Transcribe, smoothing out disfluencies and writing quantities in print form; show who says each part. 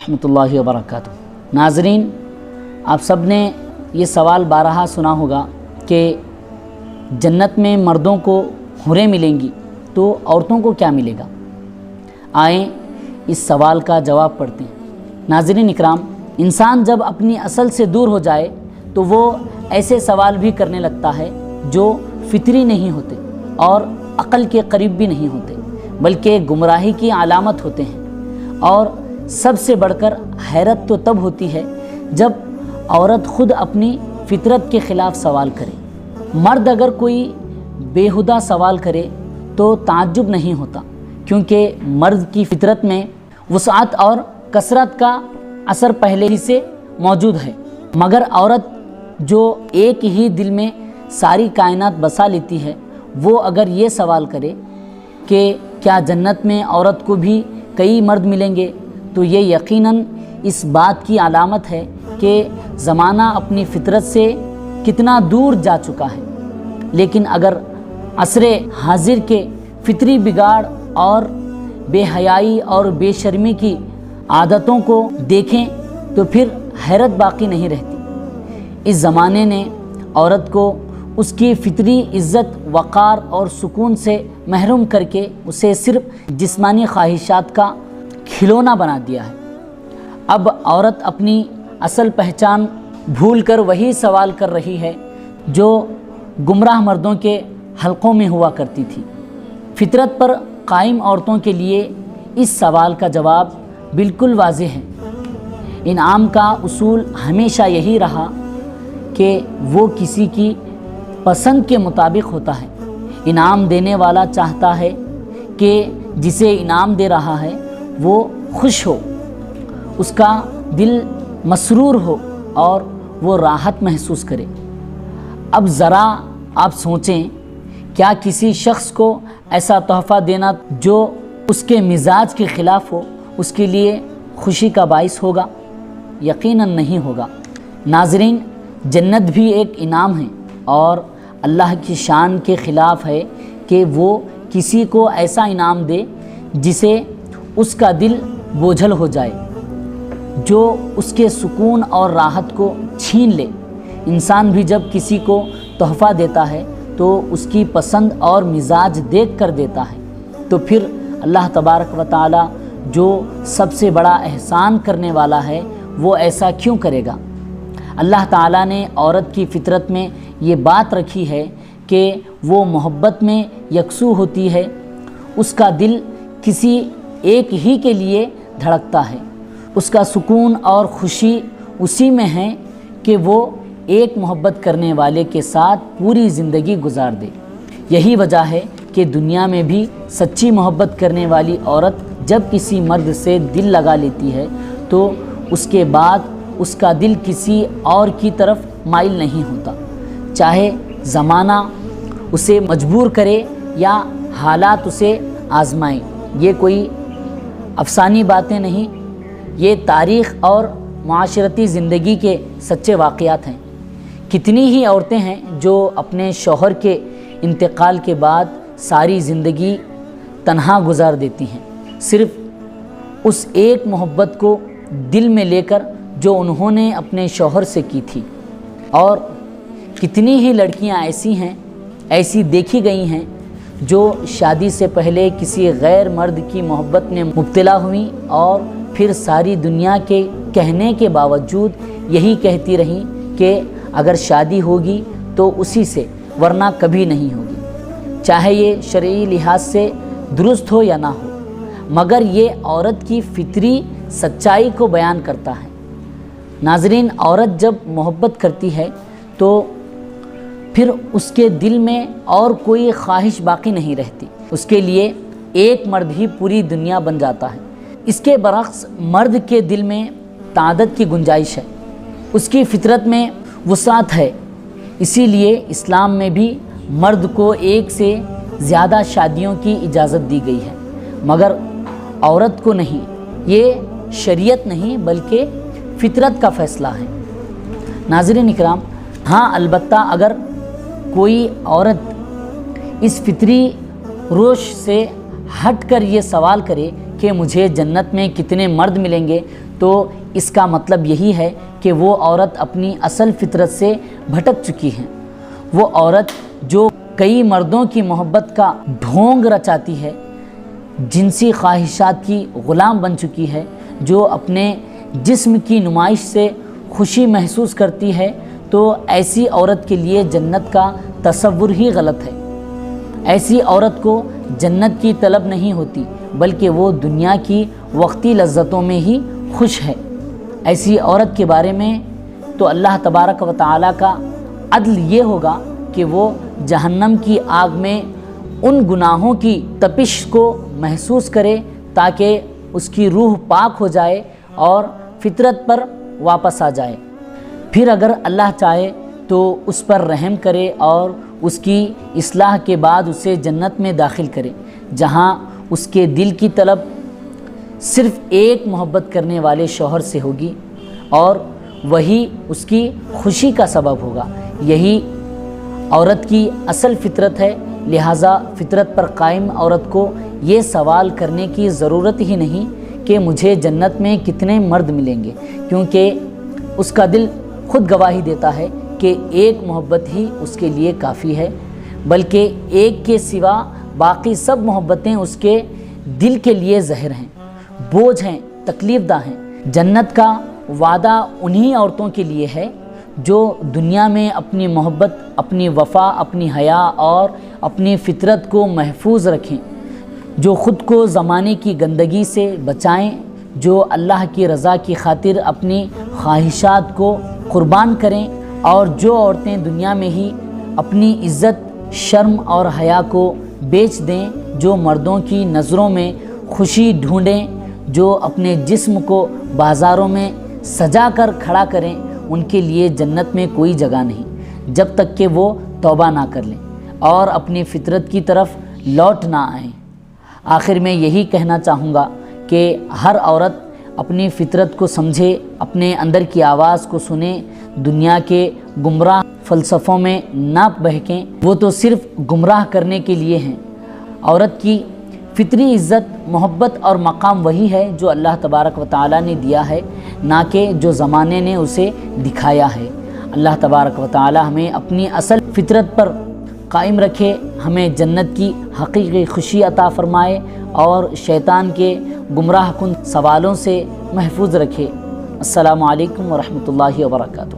Speaker 1: रहमतुल्लाहि व बरकातुहू। नाज़रीन, आप सब ने ये सवाल बारहा सुना होगा कि जन्नत में मर्दों को हुरें मिलेंगी तो औरतों को क्या मिलेगा। आएँ इस सवाल का जवाब पढ़ते हैं। नाज़रीन इकराम, इंसान जब अपनी असल से दूर हो जाए तो वो ऐसे सवाल भी करने लगता है जो फितरी नहीं होते और अक़ल के करीब भी नहीं होते, बल्कि गुमराही की अलामत होते हैं। और सबसे बढ़कर हैरत तो तब होती है जब औरत ख़ुद अपनी फितरत के ख़िलाफ़ सवाल करे। मर्द अगर कोई बेहुदा सवाल करे तो ताज्जुब नहीं होता, क्योंकि मर्द की फितरत में वुसअत और कसरत का असर पहले ही से मौजूद है। मगर औरत जो एक ही दिल में सारी कायनात बसा लेती है, वो अगर ये सवाल करे कि क्या जन्नत में औरत को भी कई मर्द मिलेंगे, तो ये यकीनन इस बात की अलामत है कि ज़माना अपनी फितरत से कितना दूर जा चुका है। लेकिन अगर असरे हाजिर के फितरी बिगाड़ और बेहयाई और बेशर्मी की आदतों को देखें तो फिर हैरत बाकी नहीं रहती। इस ज़माने ने औरत को उसकी फितरी इज़्ज़त, वक़ार और सुकून से महरूम करके उसे सिर्फ़ जिस्मानी ख्वाहिशात का खिलौना बना दिया है। अब औरत अपनी असल पहचान भूलकर वही सवाल कर रही है जो गुमराह मर्दों के हलकों में हुआ करती थी। फितरत पर कायम औरतों के लिए इस सवाल का जवाब बिल्कुल वाज़ेह है। इनाम का उसूल हमेशा यही रहा कि वो किसी की पसंद के मुताबिक होता है। इनाम देने वाला चाहता है कि जिसे इनाम दे रहा है वो खुश हो, उसका दिल मसरूर हो और वो राहत महसूस करे। अब ज़रा आप सोचें, क्या किसी शख्स को ऐसा तोहफ़ा देना जो उसके मिजाज के ख़िलाफ़ हो उसके लिए खुशी का बाइस होगा? यकीनन नहीं होगा। नाज़रीन, जन्नत भी एक इनाम है और अल्लाह की शान के ख़िलाफ़ है कि वो किसी को ऐसा इनाम दे जिसे उसका दिल बोझल हो जाए, जो उसके सुकून और राहत को छीन ले। इंसान भी जब किसी को तोहफ़ा देता है तो उसकी पसंद और मिजाज देख कर देता है, तो फिर अल्लाह तबारक व तआला जो सबसे बड़ा एहसान करने वाला है वो ऐसा क्यों करेगा। अल्लाह ताला ने औरत की फितरत में ये बात रखी है कि वो मोहब्बत में यकसू होती है। उसका दिल किसी एक ही के लिए धड़कता है। उसका सुकून और खुशी उसी में है कि वो एक मोहब्बत करने वाले के साथ पूरी ज़िंदगी गुजार दे। यही वजह है कि दुनिया में भी सच्ची मोहब्बत करने वाली औरत जब किसी मर्द से दिल लगा लेती है तो उसके बाद उसका दिल किसी और की तरफ माइल नहीं होता, चाहे ज़माना उसे मजबूर करे या हालात उसे आजमाएं। ये कोई अफसानी बातें नहीं, ये तारीख़ और माशरती ज़िंदगी के सच्चे वाक़यात हैं। कितनी ही औरतें हैं जो अपने शौहर के इंतकाल के बाद सारी ज़िंदगी तन्हा गुजार देती हैं, सिर्फ़ उस एक मोहब्बत को दिल में लेकर जो उन्होंने अपने शौहर से की थी। और कितनी ही लड़कियां ऐसी हैं, ऐसी देखी गई हैं जो शादी से पहले किसी गैर मर्द की मोहब्बत में मुब्तला हुई और फिर सारी दुनिया के कहने के बावजूद यही कहती रहीं कि अगर शादी होगी तो उसी से, वरना कभी नहीं होगी, चाहे ये शरई लिहाज से दुरुस्त हो या ना हो। मगर ये औरत की फितरी सच्चाई को बयान करता है। नाज़रीन, औरत जब मोहब्बत करती है तो फिर उसके दिल में और कोई ख्वाहिश बाकी नहीं रहती। उसके लिए एक मर्द ही पूरी दुनिया बन जाता है। इसके बरक्स मर्द के दिल में तादत की गुंजाइश है, उसकी फितरत में वुसात है। इसीलिए इस्लाम में भी मर्द को एक से ज़्यादा शादियों की इजाज़त दी गई है, मगर औरत को नहीं। ये शरीयत नहीं बल्कि फितरत का फ़ैसला है। नाज़रीन इकराम, हाँ अलबत्ता अगर कोई औरत इस फितरी रोश से हट कर ये सवाल करे कि मुझे जन्नत में कितने मर्द मिलेंगे, تو اس کا مطلب یہی ہے کہ وہ عورت اپنی اصل فطرت سے بھٹک چکی ہے۔ وہ عورت جو کئی مردوں کی محبت کا ڈھونگ رچاتی ہے، جنسی خواہشات کی غلام بن چکی ہے، جو اپنے جسم کی نمائش سے خوشی محسوس کرتی ہے، تو ایسی عورت کے لیے جنت کا تصور ہی غلط ہے۔ ایسی عورت کو جنت کی طلب نہیں ہوتی، بلکہ وہ دنیا کی وقتی لذتوں میں ہی خوش ہے۔ ایسی عورت کے بارے میں تو اللہ تبارک و تعالیٰ کا عدل یہ ہوگا کہ وہ جہنم کی آگ میں ان گناہوں کی تپش کو محسوس کرے تاکہ اس کی روح پاک ہو جائے اور فطرت پر واپس آ جائے۔ پھر اگر اللہ چاہے تو اس پر رحم کرے اور اس کی اصلاح کے بعد اسے جنت میں داخل کرے، جہاں اس کے دل کی طلب صرف ایک محبت کرنے والے شوہر سے ہوگی اور وہی اس کی خوشی کا سبب ہوگا۔ یہی عورت کی اصل فطرت ہے، لہٰذا فطرت پر قائم عورت کو یہ سوال کرنے کی ضرورت ہی نہیں کہ مجھے جنت میں کتنے مرد ملیں گے، کیونکہ اس کا دل خود گواہی دیتا ہے کہ ایک محبت ہی اس کے لیے کافی ہے، بلکہ ایک کے سوا باقی سب محبتیں اس کے دل کے لیے زہر ہیں، بوجھ ہیں، تکلیف دہ ہیں۔ جنت کا وعدہ انہی عورتوں کے لیے ہے جو دنیا میں اپنی محبت، اپنی وفا، اپنی حیا اور اپنی فطرت کو محفوظ رکھیں، جو خود کو زمانے کی گندگی سے بچائیں، جو اللہ کی رضا کی خاطر اپنی خواہشات کو قربان کریں، اور جو عورتیں دنیا میں ہی اپنی عزت، شرم اور حیا کو بیچ دیں، جو مردوں کی نظروں میں خوشی ڈھونڈیں، جو اپنے جسم کو بازاروں میں سجا کر کھڑا کریں، ان کے لیے جنت میں کوئی جگہ نہیں جب تک کہ وہ توبہ نہ کر لیں اور اپنی فطرت کی طرف لوٹ نہ آئیں۔ آخر میں یہی کہنا چاہوں گا کہ ہر عورت اپنی فطرت کو سمجھے، اپنے اندر کی آواز کو سنیں، دنیا کے گمراہ فلسفوں میں نہ بہکیں، وہ تو صرف گمراہ کرنے کے لیے ہیں۔ عورت کی فطری عزت، محبت اور مقام وہی ہے جو اللہ تبارک و تعالیٰ نے دیا ہے، نہ کہ جو زمانے نے اسے دکھایا ہے۔ اللہ تبارک و تعالیٰ ہمیں اپنی اصل فطرت پر قائم رکھے، ہمیں جنت کی حقیقی خوشی عطا فرمائے اور شیطان کے گمراہ کن سوالوں سے محفوظ رکھے۔ السلام علیکم ورحمۃ اللہ وبرکاتہ۔